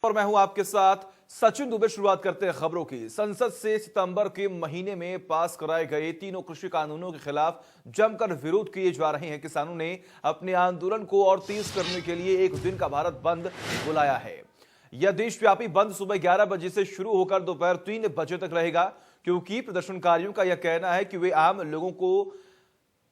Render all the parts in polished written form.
और मैं हूं आपके साथ सचिन दुबे। शुरुआत करते हैं खबरों की। संसद से सितंबर के महीने में पास कराए गए तीनों कृषि कानूनों के खिलाफ जमकर विरोध किए जा रहे हैं। किसानों ने अपने आंदोलन को और तेज करने के लिए एक दिन का भारत बंद बुलाया है। यह देशव्यापी बंद सुबह 11 बजे से शुरू होकर दोपहर 3 बजे तक रहेगा, क्योंकि प्रदर्शनकारियों का यह कहना है कि वे आम लोगों को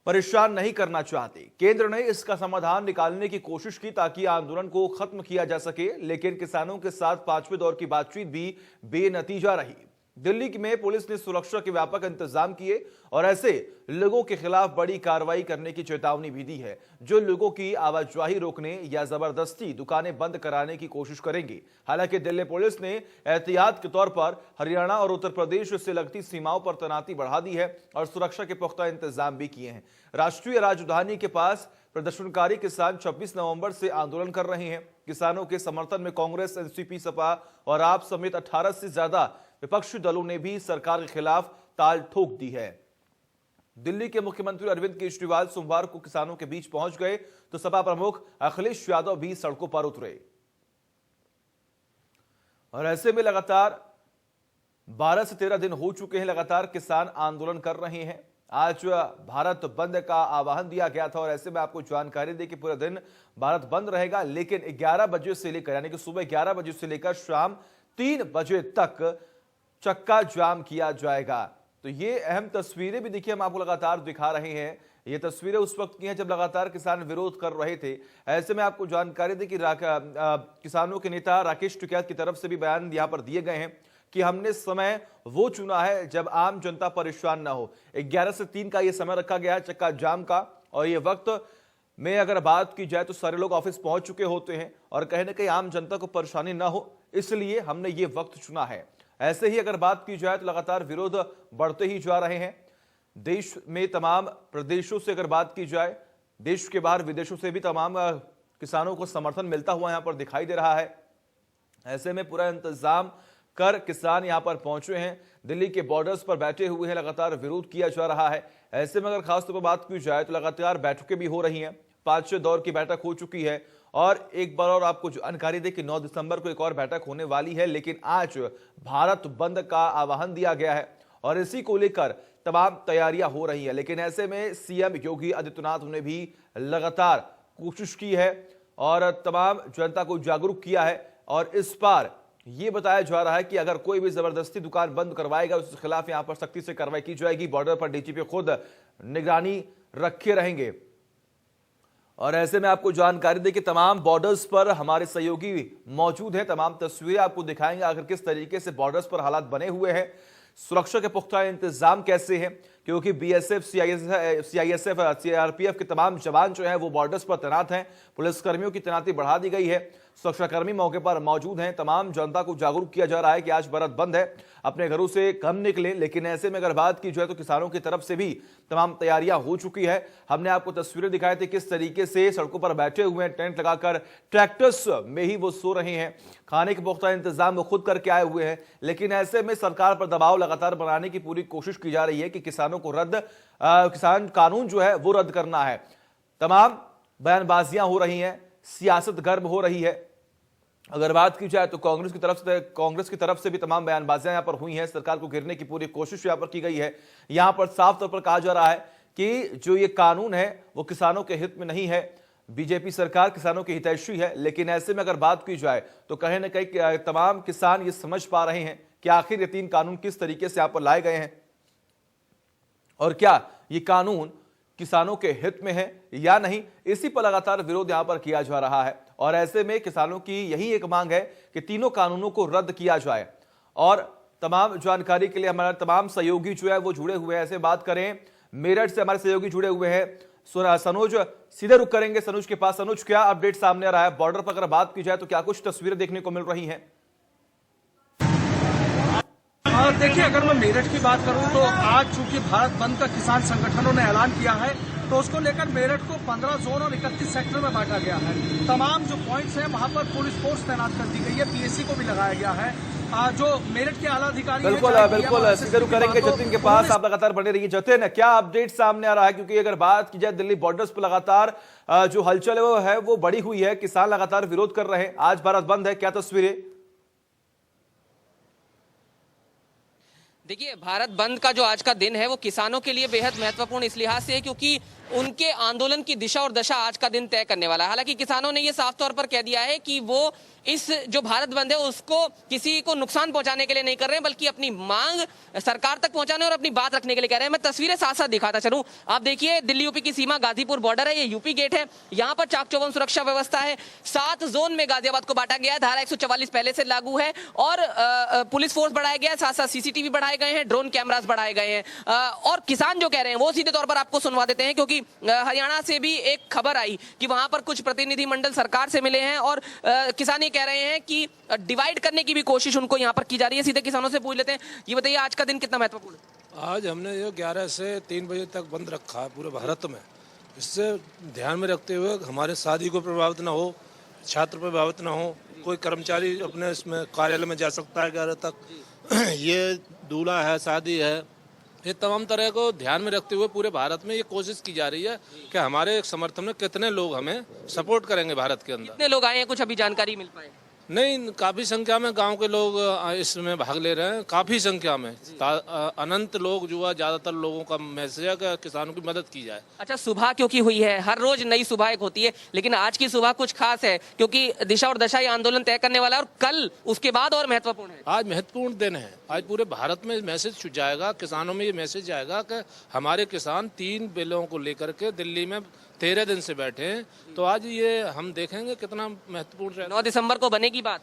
परेशान नहीं करना चाहते। केंद्र ने इसका समाधान निकालने की कोशिश की ताकि आंदोलन को खत्म किया जा सके, लेकिन किसानों के साथ पांचवें दौर की बातचीत भी बेनतीजा रही। दिल्ली में पुलिस ने सुरक्षा के व्यापक इंतजाम किए और ऐसे लोगों के खिलाफ बड़ी कार्रवाई करने की चेतावनी भी दी है जो लोगों की आवाजाही रोकने या जबरदस्ती दुकानें बंद कराने की कोशिश करेंगे। हालांकि दिल्ली पुलिस ने एहतियात के तौर पर हरियाणा और उत्तर प्रदेश से लगती सीमाओं पर तैनाती बढ़ा दी है और सुरक्षा के पुख्ता इंतजाम भी किए हैं। राष्ट्रीय राजधानी के पास प्रदर्शनकारी किसान 26 नवंबर से आंदोलन कर रहे हैं। किसानों के समर्थन में कांग्रेस, एनसीपी, सपा और आप समेत 18 से ज्यादा विपक्षी दलों ने भी सरकार के खिलाफ ताल ठोक दी है। दिल्ली के मुख्यमंत्री अरविंद केजरीवाल सोमवार को किसानों के बीच पहुंच गए तो सपा प्रमुख अखिलेश यादव भी सड़कों पर उतरे और ऐसे में लगातार 12 से 13 दिन हो चुके हैं लगातार किसान आंदोलन कर रहे हैं। आज भारत बंद का आह्वान दिया गया था और ऐसे में आपको जानकारी दे कि पूरे दिन भारत बंद रहेगा, लेकिन 11 बजे से लेकर यानी कि सुबह 11 बजे से लेकर शाम 3 बजे तक चक्का जाम किया जाएगा। तो ये अहम तस्वीरें भी देखिए हम आपको लगातार दिखा रहे हैं। ये तस्वीरें उस वक्त की हैं जब लगातार किसान विरोध कर रहे थे। ऐसे में आपको जानकारी दी कि किसानों के नेता राकेश टिकैत की तरफ से भी बयान यहां पर दिए गए हैं कि हमने समय वो चुना है जब आम जनता परेशान ना हो। 11 से 3 का ये समय रखा गया है चक्का जाम का, और ये वक्त में अगर बात की जाए तो सारे लोग ऑफिस पहुंच चुके होते हैं और कहीं ना कहीं आम जनता को परेशानी ना हो, इसलिए हमने ये वक्त चुना है। ऐसे ही अगर बात की जाए तो लगातार विरोध बढ़ते ही जा रहे हैं। देश में तमाम प्रदेशों से अगर बात की जाए, देश के बाहर विदेशों से भी तमाम किसानों को समर्थन मिलता हुआ यहां पर दिखाई दे रहा है। ऐसे में पूरा इंतजाम कर किसान यहां पर पहुंचे हैं। दिल्ली के बॉर्डर्स पर बैठे हुए हैं, लगातार विरोध किया जा रहा है। ऐसे में अगर खासतौर पर बात की जाए तो लगातार बैठकें भी हो रही हैं। 5वें दौर की बैठक हो चुकी है और एक बार और आपको जानकारी दे कि 9 दिसंबर को एक और बैठक होने वाली है, लेकिन आज भारत बंद का आह्वान दिया गया है और इसी को लेकर तमाम तैयारियां हो रही है। लेकिन ऐसे में सीएम योगी आदित्यनाथ ने भी लगातार कोशिश की है और तमाम जनता को जागरूक किया है और इस बार ये बताया जा रहा है कि अगर कोई भी जबरदस्ती दुकान बंद करवाएगा उसके खिलाफ यहां पर सख्ती से कार्रवाई की जाएगी। बॉर्डर पर डीजीपी खुद निगरानी रखे रहेंगे और ऐसे में आपको जानकारी दे कि तमाम बॉर्डर्स पर हमारे सहयोगी मौजूद हैं। तमाम तस्वीरें आपको दिखाएंगे आखिर किस तरीके से बॉर्डर्स पर हालात बने हुए हैं, सुरक्षा के पुख्ता इंतजाम कैसे हैं, क्योंकि बीएसएफ, सीआईएसएफ, सीआरपीएफ के तमाम जवान जो हैं वो बॉर्डर्स पर तैनात हैं। पुलिसकर्मियों की तैनाती बढ़ा दी गई है, सुरक्षाकर्मी मौके पर मौजूद हैं। तमाम जनता को जागरूक किया जा रहा है कि आज भारत बंद है, अपने घरों से कम निकलें। लेकिन ऐसे में अगर बात की जाए तो किसानों की तरफ से भी तमाम तैयारियां हो चुकी है। हमने आपको तस्वीरें दिखाई थी किस तरीके से सड़कों पर बैठे हुए हैं, टेंट लगाकर ट्रैक्टर्स में ही वो सो रहे हैं। खाने के पुख्ता इंतजाम वो खुद करके आए हुए हैं। लेकिन ऐसे में सरकार पर दबाव लगातार बनाने की पूरी कोशिश की जा रही है कि किसानों को किसान कानून जो है वो रद्द करना है। तमाम बयानबाजियां हो रही हैं, सियासत गर्म हो रही है। अगर बात की जाए तो कांग्रेस की तरफ से भी तमाम बयानबाजियां यहां पर हुई हैं। सरकार को गिरने की पूरी कोशिश यहां पर की गई है। यहां पर साफ तौर पर कहा जा रहा है कि जो ये कानून है वो किसानों के हित में नहीं है। बीजेपी सरकार किसानों की हितैषी है, लेकिन ऐसे में अगर बात की जाए तो कहीं ना कहीं तमाम किसान ये समझ पा रहे हैं कि आखिर ये 3 कानून किस तरीके से यहां पर लाए गए हैं और क्या ये कानून किसानों के हित में है या नहीं। इसी पर लगातार विरोध यहां पर किया जा रहा है और ऐसे में किसानों की यही एक मांग है कि तीनों कानूनों को रद्द किया जाए। और तमाम जानकारी के लिए हमारे तमाम सहयोगी जो है वो जुड़े हुए हैं। ऐसे बात करें, मेरठ से हमारे सहयोगी जुड़े हुए हैं। सनोज, सीधे रुक करेंगे सनोज के पास। सनोज, क्या अपडेट सामने आ रहा है? बॉर्डर पर अगर बात की जाए तो क्या कुछ तस्वीरें देखने को मिल रही हैं? देखिए, अगर मैं मेरठ की बात करूं तो आज चूंकि भारत बंद का किसान संगठनों ने ऐलान किया है तो उसको लेकर मेरठ को 15 जोन और 31 सेक्टर में बांटा गया है। तमाम जो पॉइंट्स हैं वहां पर पुलिस फोर्स तैनात कर दी गई है, पीएससी को भी लगाया गया है। जो मेरठ के आला अधिकारी बिल्कुल सीधे रुक करेंगे जतिन के पास। आप लगातार बने रहिए। जतिन, क्या अपडेट सामने आ रहा है? क्योंकि अगर बात की जाए दिल्ली बॉर्डर्स पर लगातार जो हलचल है वो बड़ी हुई है, किसान लगातार विरोध कर रहे हैं। आज भारत बंद है, क्या तस्वीरें? देखिए, भारत बंद का जो आज का दिन है वो किसानों के लिए बेहद महत्वपूर्ण इस लिहाज से है क्योंकि उनके आंदोलन की दिशा और दशा आज का दिन तय करने वाला है। हालांकि किसानों ने ये साफ तौर पर कह दिया है कि वो इस जो भारत बंद है उसको किसी को नुकसान पहुंचाने के लिए नहीं कर रहे हैं, बल्कि अपनी मांग सरकार तक पहुंचाने और अपनी बात रखने के लिए कह रहे हैं। मैं तस्वीरें साथ साथ दिखाता चलूं। आप देखिए, दिल्ली यूपी की सीमा गाजीपुर बॉर्डर है, ये यूपी गेट है। यहाँ पर चाक चौबंद सुरक्षा व्यवस्था है। 7 जोन में गाजियाबाद को बांटा गया है। धारा 144 पहले से लागू है और पुलिस फोर्स बढ़ाया गया है, साथ साथ सीसीटीवी बढ़ाए गए हैं, ड्रोन कैमरास बढ़ाए गए हैं। और किसान जो कह रहे हैं वो सीधे तौर पर आपको सुनवा देते हैं, क्योंकि हरियाणा से भी एक खबर आई कि वहां पर कुछ प्रतिनिधिमंडल सरकार से मिले हैं और किसान ये कह रहे हैं कि डिवाइड करने की भी कोशिश उनको यहाँ पर की जा रही है। सीधे किसानों से पूछ लेते हैं, ये बताइए आज का दिन कितना महत्वपूर्ण है? आज हमने ये 11 से 3 बजे तक बंद रखा है पूरे भारत में। इससे ध्यान में रखते हुए हमारे शादी को प्रभावित ना हो, छात्र प्रभावित ना हो, कोई कर्मचारी अपने इसमें कार्यालय में जा सकता है 11 तक। ये दूल्हा है, शादी है, ये तमाम तरह को ध्यान में रखते हुए पूरे भारत में ये कोशिश की जा रही है कि हमारे समर्थन में कितने लोग हमें सपोर्ट करेंगे भारत के अंदर। कितने लोग आए हैं, कुछ अभी जानकारी मिल पाए? नहीं, काफ़ी संख्या में गांव के लोग इसमें भाग ले रहे हैं, काफ़ी संख्या में। अनंत लोग जो है, ज़्यादातर लोगों का मैसेज है कि किसानों की मदद की जाए। अच्छा, सुबह क्योंकि हुई है, हर रोज नई सुबह एक होती है, लेकिन आज की सुबह कुछ खास है क्योंकि दिशा और दशा ये आंदोलन तय करने वाला है और कल उसके बाद और महत्वपूर्ण है। आज महत्वपूर्ण दिन है। आज पूरे भारत में मैसेज जाएगा, किसानों में ये मैसेज जाएगा कि हमारे किसान 3 बिलों को लेकर के दिल्ली में 13 दिन से बैठे हैं। तो आज ये हम देखेंगे कितना महत्वपूर्ण रहेगा। 9 दिसंबर को बनेगी बात।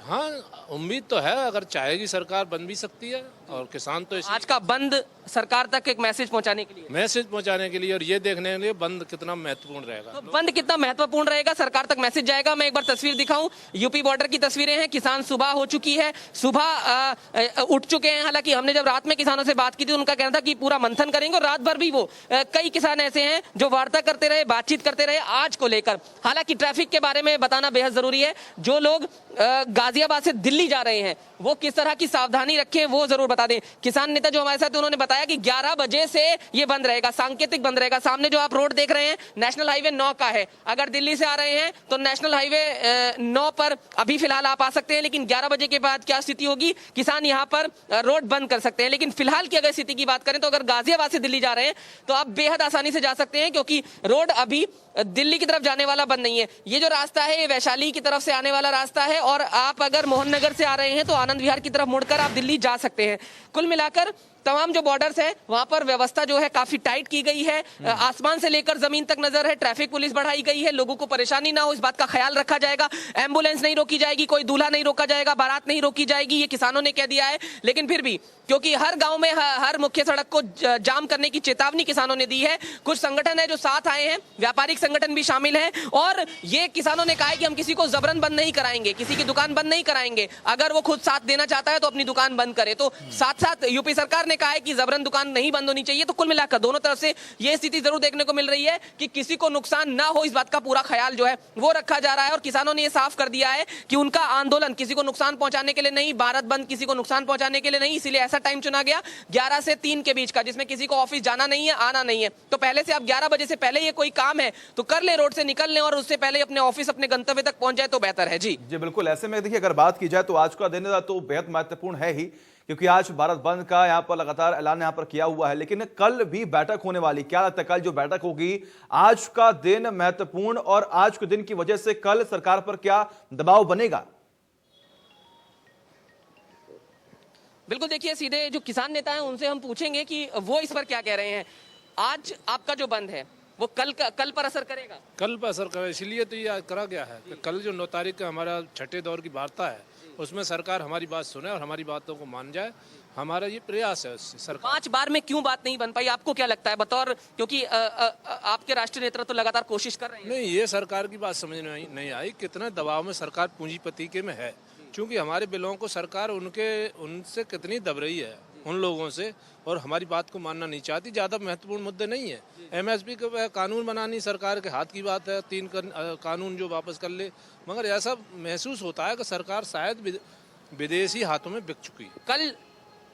हाँ, उम्मीद तो है, अगर चाहेगी सरकार बन भी सकती है और किसान तो आज का बंद सरकार तक एक मैसेज पहुंचाने के लिए, और ये देखने के लिए बंद कितना महत्वपूर्ण रहेगा। तो बंद कितना महत्वपूर्ण रहेगा, सरकार तक मैसेज जाएगा। मैं एक बार तस्वीर दिखाऊं, यूपी बॉर्डर की तस्वीरें हैं। किसान सुबह हो चुकी है, सुबह उठ चुके हैं। हालांकि हमने जब रात में किसानों से बात की थी, उनका कहना था कि पूरा मंथन करेंगे और रात भर भी वो कई किसान ऐसे हैं जो वार्ता करते रहे, बातचीत करते रहे आज को लेकर। हालांकि ट्रैफिक के बारे में बताना बेहद जरूरी है। जो लोग गाजियाबाद से दिल्ली जा रहे हैं वो किस तरह की सावधानी रखें वो जरूर बता दें। किसान नेता जो हमारे साथ हैं उन्होंने बताया कि 11 बजे से ये बंद रहेगा, सांकेतिक बंद रहेगा। सामने जो आप रोड देख रहे हैं नेशनल हाईवे 9 का है। अगर दिल्ली से आ रहे हैं तो नेशनल हाईवे 9 पर अभी फिलहाल आप आ सकते हैं, लेकिन 11 बजे के बाद क्या स्थिति होगी, किसान यहाँ पर रोड बंद कर सकते हैं। लेकिन फिलहाल की अगर स्थिति की बात करें तो अगर गाजियाबाद से दिल्ली जा रहे हैं तो आप बेहद आसानी से जा सकते हैं, क्योंकि रोड अभी दिल्ली की तरफ जाने वाला बंद नहीं है। ये जो रास्ता है ये वैशाली की तरफ से आने वाला रास्ता है और आप अगर मोहन नगर से आ रहे हैं तो आनंद विहार की तरफ मुड़कर आप दिल्ली जा सकते हैं। कुल मिलाकर तमाम जो बॉर्डर्स है वहां पर व्यवस्था जो है काफी टाइट की गई है। आसमान से लेकर जमीन तक नजर है, ट्रैफिक पुलिस बढ़ाई गई है, लोगों को परेशानी ना हो इस बात का ख्याल रखा जाएगा। एम्बुलेंस नहीं रोकी जाएगी, कोई दूल्हा नहीं रोका जाएगा, बारात नहीं रोकी जाएगी, ये किसानों ने कह दिया है। लेकिन फिर भी क्योंकि हर गांव में हर मुख्य सड़क को जाम करने की चेतावनी किसानों ने दी है। कुछ संगठन है जो साथ आए हैं, व्यापारिक संगठन भी शामिल है और ये किसानों ने कहा है कि हम किसी को जबरन बंद नहीं कराएंगे, किसी की दुकान बंद नहीं कराएंगे। अगर वो खुद साथ देना चाहता है तो अपनी दुकान बंद करे। तो साथ साथ यूपी सरकार ने कहा है कि जबरन दुकान नहीं बंद होनी चाहिए। तो कुल मिलाकर दोनों तरफ से ये स्थिति जरूर देखने को मिल रही है कि किसी को नुकसान ना हो इस बात का पूरा ख्याल जो है वो रखा जा रहा है। और किसानों ने ये साफ कर दिया है कि उनका आंदोलन किसी को नुकसान पहुंचाने के लिए नहीं, भारत बंद किसी को नुकसान पहुंचाने के लिए नहीं। इसीलिए ऐसा टाइम चुना गया 11 से 3 के बीच का, जिसमें किसी को ऑफिस जाना नहीं है, आना नहीं है। तो पहले से आप 11 बजे से पहले ये कोई काम है तो कर ले, रोड से निकल ले और उससे पहले अपने ऑफिस अपने गंतव्य तक पहुंच जाए तो बेहतर है। जी बिल्कुल। ऐसे में देखिए अगर बात की जाए तो आज का दिन तो बेहद महत्वपूर्ण है ही, क्योंकि आज भारत बंद का यहाँ पर लगातार ऐलान यहाँ पर किया हुआ है। लेकिन कल भी बैठक होने वाली, क्या लगता है कल जो बैठक होगी, आज का दिन महत्वपूर्ण और आज के दिन की वजह से कल सरकार पर क्या दबाव बनेगा? बिल्कुल, देखिए सीधे जो किसान नेता हैं उनसे हम पूछेंगे कि वो इस पर क्या कह रहे हैं। आज आपका जो बंद है वो कल पर असर करेगा? कल पर असर करेगा, इसलिए तो ये करा गया है कि कल जो 9 तारीख का हमारा छठे दौर की वार्ता है उसमें सरकार हमारी बात सुने और हमारी बातों को मान जाए। हमारा ये प्रयास है उससे। सरकार 5 बार में क्यों बात नहीं बन पाई, आपको क्या लगता है बतौर, क्योंकि आपके राष्ट्रीय नेतृत्व तो लगातार कोशिश कर रहे हैं। नहीं, ये सरकार की बात समझ में नहीं आई कितने दबाव में सरकार पूंजीपति के में है, क्योंकि हमारे बिलों को सरकार उनसे कितनी दब रही है उन लोगों से, और हमारी बात को मानना नहीं चाहती। ज़्यादा महत्वपूर्ण मुद्दे नहीं है। एमएसपी का कानून बनानी सरकार के हाथ की बात है, 3 कानून जो वापस कर ले, मगर ऐसा महसूस होता है कि सरकार शायद विदेशी हाथों में बिक चुकी है। कल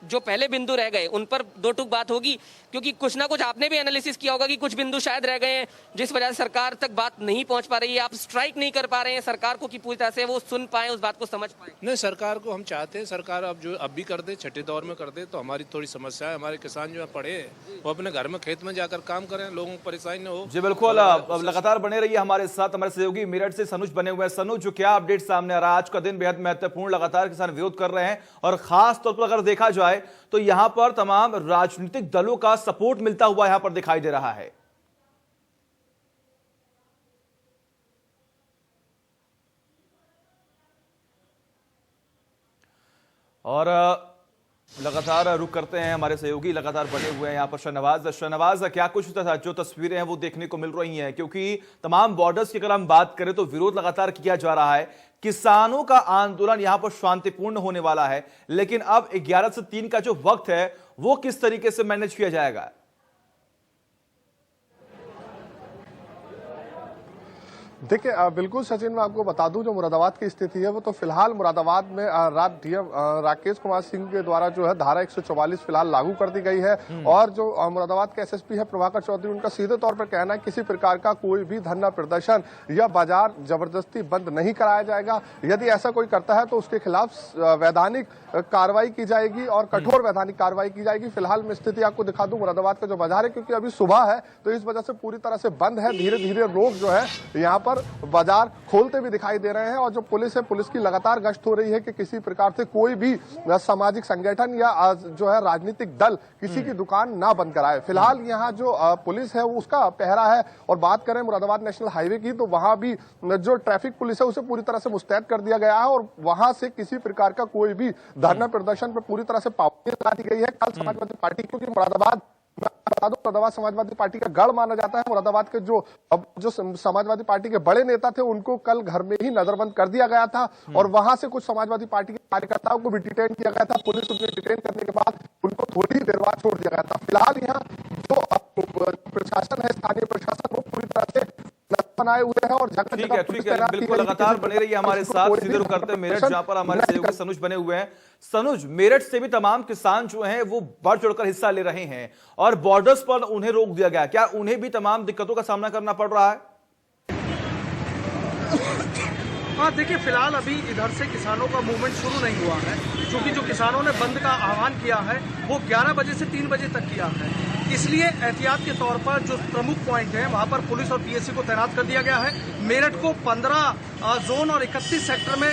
जो पहले बिंदु रह गए उन पर दो टूक बात होगी, क्योंकि कुछ ना कुछ आपने भी एनालिसिस किया होगा कि कुछ बिंदु शायद रह गए हैं जिस वजह से सरकार तक बात नहीं पहुंच पा रही है, आप स्ट्राइक नहीं कर पा रहे हैं सरकार को कि पूरी तरह से वो सुन पाए, उस बात को समझ पाए। नहीं, सरकार को हम चाहते हैं सरकार अब जो अब भी कर दे, छठे दौर में कर दे तो हमारी थोड़ी समस्या है। हमारे किसान जो है पढ़े वो अपने घर में खेत में जाकर काम करें, लोगों को परेशानी न हो। जी बिल्कुल, लगातार बने रहिए हमारे साथ। हमारे सहयोगी मेरठ से सनुज बने हुए हैं। सनुज, जो क्या अपडेट सामने आ रहा है? आज का दिन बेहद महत्वपूर्ण, लगातार किसान विरोध कर रहे हैं और खास तौर पर अगर देखा जाए तो यहां पर तमाम राजनीतिक दलों का सपोर्ट मिलता हुआ यहां पर दिखाई दे रहा है। और लगातार रुक करते हैं, हमारे सहयोगी लगातार बने हुए हैं यहां पर। शहनवाज, क्या कुछ जो तस्वीरें हैं वो देखने को मिल रही हैं? क्योंकि तमाम बॉर्डर्स की अगर हम बात करें तो विरोध लगातार किया जा रहा है, किसानों का आंदोलन यहां पर शांतिपूर्ण होने वाला है, लेकिन अब 11 से 3 का जो वक्त है वो किस तरीके से मैनेज किया जाएगा? देखिए, बिल्कुल सचिन, मैं आपको बता दूं जो मुरादाबाद की स्थिति है वो तो फिलहाल मुरादाबाद में रात डीएम राकेश कुमार सिंह के द्वारा जो है धारा 144 फिलहाल लागू कर दी गई है। और जो मुरादाबाद के एसएसपी है प्रभाकर चौधरी, उनका सीधे तौर पर कहना है किसी प्रकार का कोई भी धरना प्रदर्शन या बाजार जबरदस्ती बंद नहीं कराया जाएगा। यदि ऐसा कोई करता है तो उसके खिलाफ वैधानिक कार्रवाई की जाएगी और कठोर वैधानिक कार्रवाई की जाएगी। फिलहाल मैं स्थिति आपको दिखा दूं मुरादाबाद का जो बाजार है, क्योंकि अभी सुबह है तो इस वजह से पूरी तरह से बंद है। धीरे धीरे लोग जो है यहाँ पर बाजार खोलते भी दिखाई दे रहे हैं और जो पुलिस है, पुलिस की लगातार गश्त हो रही है कि किसी प्रकार से कोई भी सामाजिक संगठन या जो है राजनीतिक दल किसी की दुकान ना बंद कराए। फिलहाल यहाँ जो पुलिस है वो उसका पहरा है। और बात करें मुरादाबाद नेशनल हाईवे की तो वहां भी जो ट्रैफिक पुलिस है उसे पूरी तरह से मुस्तैद कर दिया गया है और वहां से किसी प्रकार का कोई भी धरना प्रदर्शन पर पूरी तरह से पाबंदी लगा दी गई है। कल समाजवादी पार्टी, क्योंकि मुरादाबाद समाजवादी पार्टी का गढ़ माना जाता है, मुरादाबाद के जो समाजवादी पार्टी के बड़े नेता थे उनको कल घर में ही नजरबंद कर दिया गया था और वहां से कुछ समाजवादी पार्टी के कार्यकर्ताओं को भी डिटेन किया गया था। पुलिस उन्हें डिटेन करने के बाद उनको थोड़ी ही देर बाद छोड़ दिया गया था। फिलहाल यहाँ जो प्रशासन है, स्थानीय प्रशासन, वो पूरी तरह से बनाए हुए हैं और ठीक है, बिल्कुल लगातार बने रहिए हमारे साथ। सीधे रुक करते हैं मेरठ, जहां पर हमारे सहयोगी सनुज बने हुए हैं। सनुज, मेरठ से भी तमाम किसान जो हैं वो बढ़ चढ़कर हिस्सा ले रहे हैं और बॉर्डर्स पर उन्हें रोक दिया गया, क्या उन्हें भी तमाम दिक्कतों का सामना करना पड़ रहा है? हाँ, देखिए, फिलहाल अभी इधर से किसानों का मूवमेंट शुरू नहीं हुआ है, क्योंकि जो किसानों ने बंद का आह्वान किया है वो 11 बजे से 3 बजे तक किया है। इसलिए एहतियात के तौर पर जो प्रमुख पॉइंट है वहां पर पुलिस और पीएससी को तैनात कर दिया गया है। मेरठ को 15 जोन और 31 सेक्टर में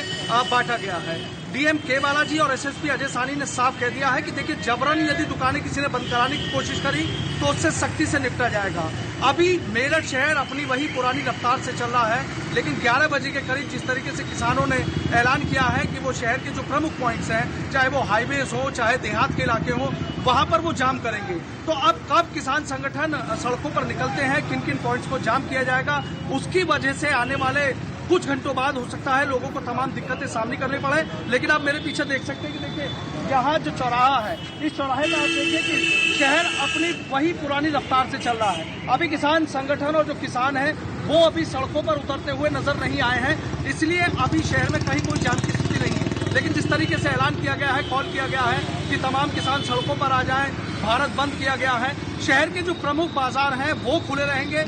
बांटा गया है। डीएम के बालाजी और एसएसपी अजय सानी ने साफ कह दिया है कि देखिए, जबरन यदि दुकानें किसी ने बंद कराने की कोशिश करी तो उससे सख्ती से निपटा जाएगा। अभी मेरठ शहर अपनी वही पुरानी रफ्तार से चल रहा है, लेकिन 11 बजे के करीब जिस तरीके से किसानों ने ऐलान किया है कि वो शहर के जो प्रमुख पॉइंट्स हैं, चाहे वो हाईवेज हो चाहे देहात के इलाके हो, वहां पर वो जाम करेंगे। तो अब कब किसान संगठन सड़कों पर निकलते हैं, किन किन पॉइंट्स को जाम किया जाएगा, उसकी वजह से आने वाले कुछ घंटों बाद हो सकता है लोगों को तमाम दिक्कतें सामने करनी पड़े। लेकिन आप मेरे पीछे देख सकते हैं कि देखिए, यहाँ जो चौराहा है, इस चौराहे में आप देखिए कि शहर अपनी वही पुरानी रफ्तार से चल रहा है। अभी किसान संगठन और जो किसान हैं वो अभी सड़कों पर उतरते हुए नजर नहीं आए हैं, इसलिए अभी शहर में कहीं कोई जाम की स्थिति नहीं है। लेकिन जिस तरीके से ऐलान किया गया है, कॉल किया गया है कि तमाम किसान सड़कों पर आ जाएं, भारत बंद किया गया है, शहर के जो प्रमुख बाजार हैं वो खुले रहेंगे।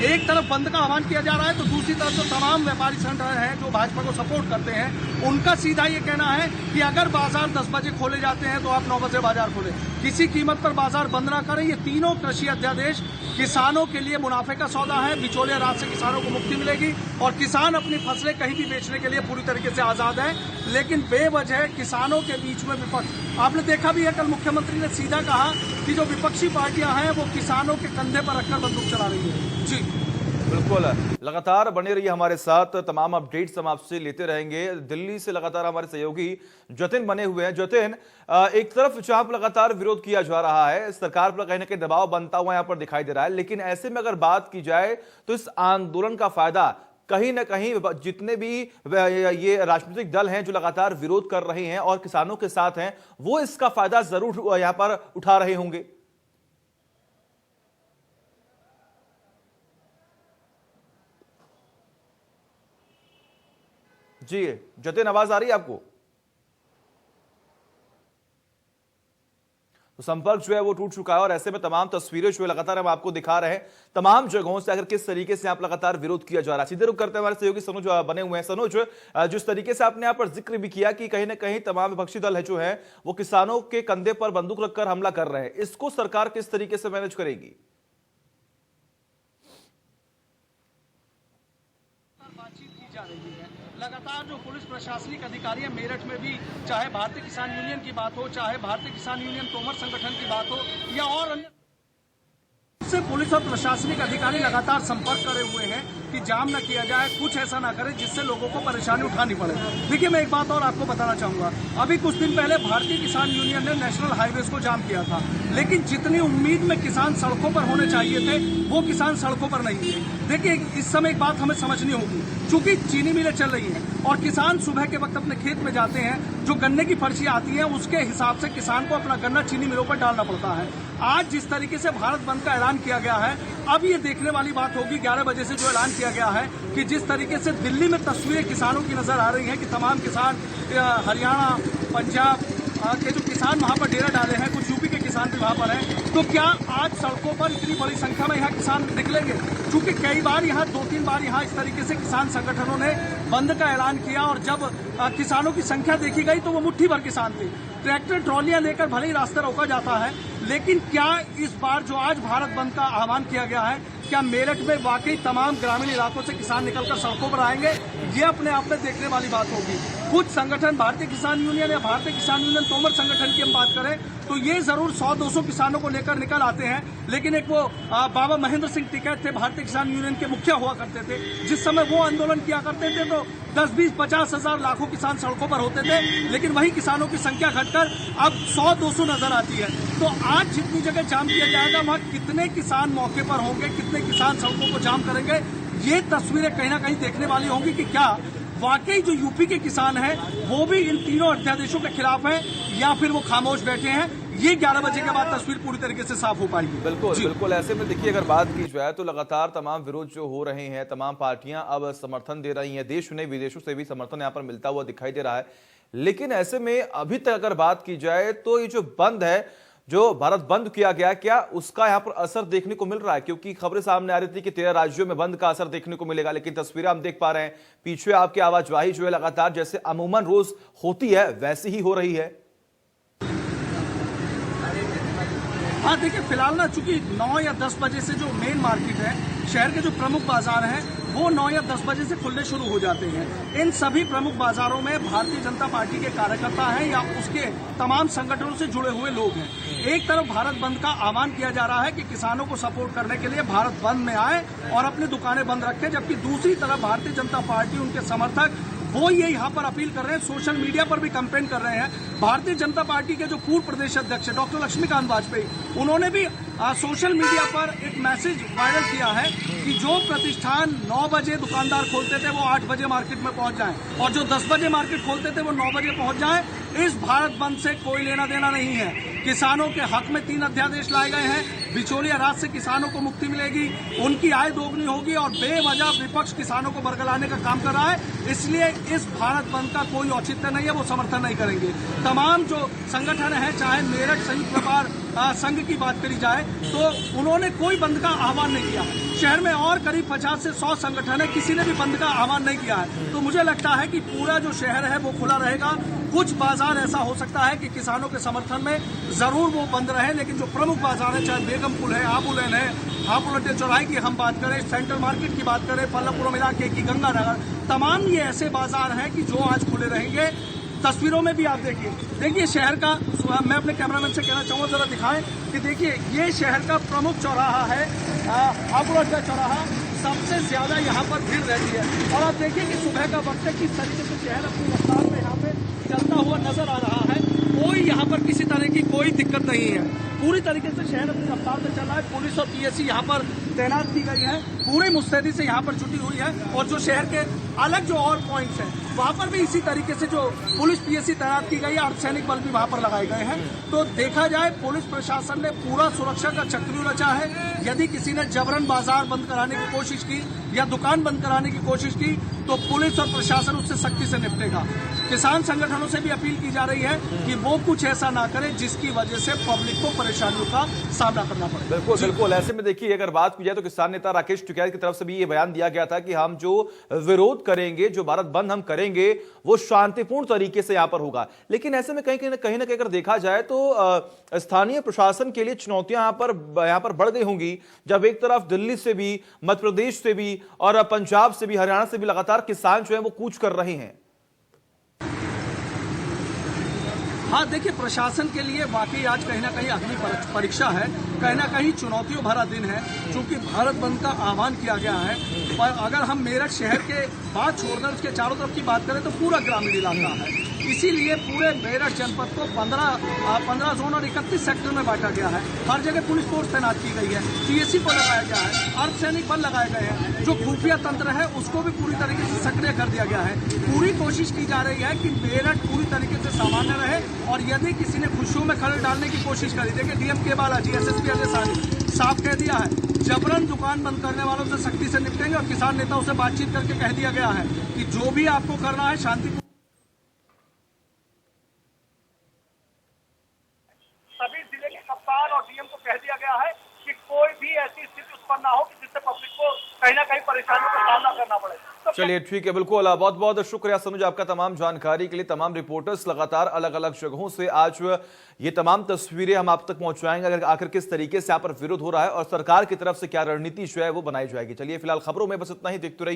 एक तरफ बंद का आह्वान किया जा रहा है तो दूसरी तरफ जो तमाम व्यापारी संगठन हैं जो भाजपा को सपोर्ट करते हैं, उनका सीधा ये कहना है कि अगर बाजार 10 बजे खोले जाते हैं तो आप 9 बजे बाजार खोलें, किसी कीमत पर बाजार बंद ना करें। ये तीनों कृषि अध्यादेश किसानों के लिए मुनाफे का सौदा है। बिचौलिया राज से किसानों को मुक्ति मिलेगी और किसान अपनी फसलें कहीं भी बेचने के लिए पूरी तरीके से आजाद है। लेकिन बेवजह किसानों के बीच में विपक्ष, आपने देखा भी है, कल मुख्यमंत्री ने सीधा कहा कि जो विपक्षी पार्टियां हैं वो किसानों के कंधे पर रखकर बंदूक चला रही है। जी बिल्कुल, लगातार बने रहिए हमारे साथ, तमाम अपडेट्स हम आपसे लेते रहेंगे। दिल्ली से लगातार हमारे सहयोगी जतिन बने हुए हैं। जतिन, एक तरफ जहां पर लगातार विरोध किया जा रहा है, सरकार पर कहीं ना कहीं दबाव बनता हुआ यहां पर दिखाई दे रहा है, लेकिन ऐसे में अगर बात की जाए तो इस आंदोलन का फायदा कहीं ना कहीं जितने भी ये राजनीतिक दल हैं जो लगातार विरोध कर रहे हैं और किसानों के साथ हैं, वो इसका फायदा जरूर यहां पर उठा रहे होंगे। जी जतिन, आवाज आ रही है आपको? तो संपर्क जो है वो टूट चुका है और ऐसे में तमाम तस्वीरें जो है लगातार हम आपको दिखा रहे हैं तमाम जगहों से, अगर किस तरीके से आप लगातार विरोध किया जा रहा है। सीधे रुख करते हैं हमारे सहयोगी सनोज बने हुए हैं। सनोज, जिस तरीके से आपने यहाँ पर जिक्र भी किया कि कहीं ना कहीं तमाम विपक्षी दल है जो है वो किसानों के कंधे पर बंदूक रखकर हमला कर रहे हैं, इसको सरकार किस तरीके से मैनेज करेगी? लगातार जो पुलिस प्रशासनिक अधिकारी है मेरठ में भी, चाहे भारतीय किसान यूनियन की बात हो, चाहे भारतीय किसान यूनियन तोमर संगठन की बात हो या और अन्य से पुलिस और प्रशासनिक अधिकारी लगातार संपर्क करे हुए हैं कि जाम न किया जाए, कुछ ऐसा ना करे जिससे लोगों को परेशानी उठानी पड़े। देखिए, मैं एक बात और आपको बताना चाहूंगा, अभी कुछ दिन पहले भारतीय किसान यूनियन ने नेशनल हाईवेज को जाम किया था, लेकिन जितनी उम्मीद में किसान सड़कों पर होने चाहिए थे वो किसान सड़कों पर नहीं थे। देखिए, इस समय एक बात हमें समझनी होगी, चूंकि चीनी मिलें चल रही हैं और किसान सुबह के वक्त अपने खेत में जाते हैं, जो गन्ने की पर्चियां आती हैं उसके हिसाब से किसान को अपना गन्ना चीनी मिलों पर डालना पड़ता है। आज जिस तरीके से भारत बंद का ऐलान किया गया है, अब ये देखने वाली बात होगी 11 बजे से जो ऐलान किया गया है कि जिस तरीके से दिल्ली में तस्वीरें किसानों की नजर आ रही हैं कि तमाम किसान हरियाणा, पंजाब के जो किसान वहां पर डेरा डाले हैं, कुछ यूपी के किसान भी वहां पर हैं, तो क्या आज सड़कों पर इतनी बड़ी संख्या में यहाँ किसान निकलेंगे? चूंकि कई बार यहाँ 2-3 बार यहाँ इस तरीके से किसान संगठनों ने बंद का ऐलान किया और जब किसानों की संख्या देखी गई तो वो मुट्ठी भर किसान थे। ट्रैक्टर ट्रॉलियां लेकर भले ही रास्ता रोका जाता है, लेकिन क्या इस बार जो आज भारत बंद का आह्वान किया गया है, क्या मेरठ में वाकई तमाम ग्रामीण इलाकों से किसान निकलकर सड़कों पर आएंगे? ये अपने आप में देखने वाली बात होगी। कुछ संगठन, भारतीय किसान यूनियन या भारतीय किसान यूनियन तोमर संगठन की हम बात करें तो ये जरूर 100-200 किसानों को लेकर निकल आते हैं, लेकिन एक वो बाबा महेंद्र सिंह टिकैत थे, भारतीय किसान यूनियन के मुखिया हुआ करते थे, जिस समय वो आंदोलन किया करते थे तो 10-20-50 हजार लाखों किसान सड़कों पर होते थे, लेकिन वही किसानों की संख्या घटकर अब 100-200 नजर आती है। तो आज जितनी जगह जाम किया जाएगा वहाँ कितने किसान मौके पर होंगे, कितने किसान सड़कों को जाम करेंगे, ये तस्वीरें कहीं ना कहीं देखने वाली होंगी कि क्या वाकई जो यूपी के किसान हैं वो भी इन तीनों अध्यादेशों के खिलाफ हैं या फिर वो खामोश बैठे हैं। ये 11 बजे के बाद तस्वीर पूरी तरीके से साफ हो पाएगी। बिल्कुल ऐसे में देखिए, अगर बात की जाए तो लगातार तमाम विरोध जो हो रहे हैं, तमाम पार्टियां अब समर्थन दे रही हैं, देश नहीं विदेशों से भी समर्थन यहाँ पर मिलता हुआ दिखाई दे रहा है। लेकिन ऐसे में अभी तक अगर बात की जाए तो ये जो बंद है, जो भारत बंद किया गया, क्या उसका यहाँ पर असर देखने को मिल रहा है? क्योंकि खबरें सामने आ रही थी कि 13 राज्यों में बंद का असर देखने को मिलेगा, लेकिन तस्वीरें हम देख पा रहे हैं पीछे आपकी आवाजवाही जो है लगातार जैसे अमूमन रोज होती है वैसी ही हो रही है। हाँ, देखिए, फिलहाल ना चूंकि 9 या 10 बजे से जो मेन मार्केट है, शहर के जो प्रमुख बाजार हैं वो 9 या 10 बजे से खुलने शुरू हो जाते हैं। इन सभी प्रमुख बाजारों में भारतीय जनता पार्टी के कार्यकर्ता हैं या उसके तमाम संगठनों से जुड़े हुए लोग हैं। एक तरफ भारत बंद का आह्वान किया जा रहा है कि किसानों को सपोर्ट करने के लिए भारत बंद में आए और अपनी दुकानें बंद रखें, जबकि दूसरी तरफ भारतीय जनता पार्टी, उनके समर्थक वो ये यहाँ पर अपील कर रहे हैं, सोशल मीडिया पर भी कैंपेन कर रहे हैं। भारतीय जनता पार्टी के जो पूर्व प्रदेश अध्यक्ष डॉक्टर लक्ष्मीकांत वाजपेयी, उन्होंने भी सोशल मीडिया पर एक मैसेज वायरल किया है कि जो प्रतिष्ठान 9 बजे दुकानदार खोलते थे वो 8 बजे मार्केट में पहुंच जाएं और जो 10 बजे मार्केट खोलते थे वो 9 बजे पहुंच जाएं। इस भारत बंद से कोई लेना देना नहीं है। किसानों के हक में 3 अध्यादेश लाए गए हैं, बिचौलिया राज से किसानों को मुक्ति मिलेगी, उनकी आय दोगुनी होगी और बेवजह विपक्ष किसानों को बरगलाने का काम कर रहा है, इसलिए इस भारत बंद का कोई औचित्य नहीं है, वो समर्थन नहीं करेंगे। तमाम जो संगठन है, चाहे मेरठ संयुक्त व्यापार संघ की बात करी जाए तो उन्होंने कोई बंद का आह्वान नहीं किया। शहर में और करीब 50 से 100 संगठन है, किसी ने भी बंद का आह्वान नहीं किया है। तो मुझे लगता है कि पूरा जो शहर है वो खुला रहेगा। कुछ बाजार ऐसा हो सकता है कि किसानों के समर्थन में जरूर वो बंद रहे, लेकिन जो प्रमुख बाजार है, चाहे बेगमपुर है, आबुलेन है, हापुलटे चौराहे की हम बात करें, सेंट्रल मार्केट की बात करें, पल्लपुरम इलाके की, गंगानगर, तमाम ये ऐसे बाजार हैं कि जो आज खुले रहेंगे। तस्वीरों में भी आप देखिए शहर का, मैं अपने कैमरामैन से कहना चाहूँगा जरा दिखाएं कि देखिए ये शहर का प्रमुख चौराहा है, हापुलटे चौराहा, सबसे ज्यादा यहाँ पर भीड़ रहती है। और आप देखिए कि सुबह का वक्त है, किस तरीके से शहर अपनी रफ्तार में यहाँ पे चलता हुआ नजर आ रहा है। कोई यहाँ पर किसी तरह की कोई दिक्कत नहीं है, पूरी तरीके से शहर अपनी रफ्तार में चल रहा है। पुलिस और पीएससी यहाँ पर तैनात की गई है, पूरी मुस्तैदी से यहाँ पर छुट्टी हुई है। और जो शहर के अलग जो और पॉइंट्स हैं वहाँ पर भी इसी तरीके से जो पुलिस पीएससी तैनात की गई है, अर्धसैनिक बल भी वहाँ पर लगाए गए हैं। तो देखा जाए पुलिस प्रशासन ने पूरा सुरक्षा का चक्रव्यूह रचा है। यदि किसी ने जबरन बाजार बंद कराने की कोशिश की या दुकान बंद कराने की कोशिश की तो पुलिस और प्रशासन उससे सख्ती से निपटेगा। किसान संगठनों से भी अपील की जा रही है कि वो कुछ ऐसा ना करें जिसकी वजह से पब्लिक को परेशानियों का सामना करना पड़े। बिल्कुल बिल्कुल। ऐसे में देखिए, अगर बात की जाए तो किसान नेता राकेश टिकैत की तरफ से भी ये बयान दिया गया था कि हम जो विरोध करेंगे, जो भारत बंद हम करेंगे, वो शांतिपूर्ण तरीके से यहां पर होगा। लेकिन ऐसे में कहीं ना कहीं अगर देखा जाए तो स्थानीय प्रशासन के लिए चुनौतियां यहां पर बढ़ गई होंगी, जब एक तरफ दिल्ली से भी, मध्य प्रदेश से भी और पंजाब से भी, हरियाणा से भी लगातार किसान जो है वो कूच कर रहे हैं। हाँ, देखिए, प्रशासन के लिए वाकई आज कहीं ना कहीं अग्नि परीक्षा है, कहीं ना कहीं चुनौतियों भरा दिन है, क्योंकि भारत बंद का आह्वान किया गया है। पर अगर हम मेरठ शहर के बात छोड़कर उसके चारों तरफ की बात करें तो पूरा ग्रामीण इलाका है, इसीलिए पूरे मेरठ जनपद को 15 जोन और 31 सेक्टर में बांटा गया है। हर जगह पुलिस फोर्स तैनात की गई है, पीएससी को लगाया गया है, अर्धसैनिक बल लगाए गए हैं। जो खुफिया तंत्र है उसको भी पूरी तरीके से सक्रिय कर दिया गया है। पूरी कोशिश की जा रही है कि मेरठ पूरी तरीके से सामान्य रहे, और यदि किसी ने खुशियों में खलल डालने की कोशिश करी, देखिए डीएम के बालाजी, एसएसपी अजय साहनी साफ कह दिया है, जबरन दुकान बंद करने वालों से सख्ती से निपटेंगे। और किसान नेताओं से बातचीत करके कह दिया गया है कि जो भी आपको करना है शांति। सभी जिले के कप्तान और डीएम को कह दिया गया है कि कोई भी ऐसी स्थिति उत्पन्न ना हो कि जिससे पब्लिक को कहीं ना कहीं परेशानियों का सामना करना पड़े। चलिए ठीक है, बिल्कुल। बहुत बहुत शुक्रिया सनुज आपका तमाम जानकारी के लिए। तमाम रिपोर्टर्स लगातार अलग अलग जगहों से आज ये तमाम तस्वीरें हम आप तक पहुंचाएंगे, अगर आखिर किस तरीके से यहाँ पर विरोध हो रहा है और सरकार की तरफ से क्या रणनीति जो है वो बनाई जाएगी। चलिए फिलहाल खबरों में बस इतना ही, देखते रहिए।